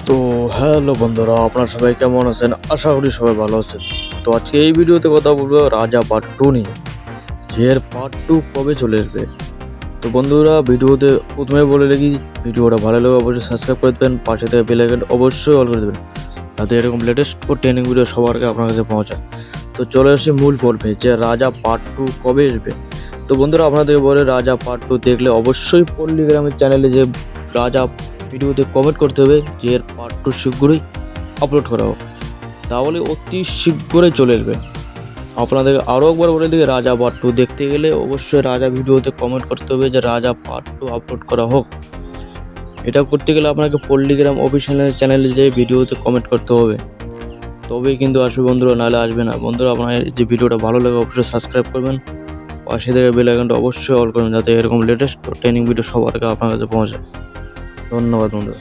তো হ্যালো বন্ধুরা, আপনারা সবাই কেমন আছেন? আশা করি সবাই ভালো আছেন। তো আজকে এই ভিডিওতে কথা বলবো রাজা পার্ট 2 নিয়ে, যে এর পার্ট 2 কবে চলে আসবে। তো বন্ধুরা, ভিডিওতে প্রথমে বলে রাখি, ভিডিওটা ভালো লাগে অবশ্যই সাবস্ক্রাইব করে দেবেন, পাশে থেকে বেল আইকন অবশ্যই অল করে দেবেন, যাতে এরকম লেটেস্ট ও ট্রেনিং ভিডিও সবার আগে আপনার কাছে পৌঁছায়। তো চলে আসি মূল পর্বে, যে রাজা পার্ট 2 কবে আসবে। তো বন্ধুরা, আপনাদেরকে বলে রাজা পার্ট 2 দেখলে অবশ্যই পল্লীগ্রামের চ্যানেলে যে রাজা ভিডিওতে কমেন্ট করতে হবে যে এর পার্ট 2 শীঘ্রই আপলোড করা হোক, তাহলে অতি শীঘ্রই চলে আসবে। আপনাদের আরও একবার বলে দিই, রাজা পার্ট 2 দেখতে গেলে অবশ্যই রাজা ভিডিওতে কমেন্ট করতে হবে যে রাজা পার্ট 2 আপলোড করা হোক। এটা করতে গেলে আপনাকে পল্লীগ্রাম অফিসিয়াল চ্যানেলে যে ভিডিওতে কমেন্ট করতে হবে, তবেই কিন্তু আসবে বন্ধুরা, নাহলে আসবে না। বন্ধুরা, আপনার যে ভিডিওটা ভালো লাগে অবশ্যই সাবস্ক্রাইব করবেন, পাশে থেকে বেল আইকনটা অবশ্যই অল করবেন, যাতে এরকম লেটেস্ট ট্রেনিং ভিডিও সবার আগে আপনার কাছে পৌঁছায়। ধন্যবাদ বন্ধুরা।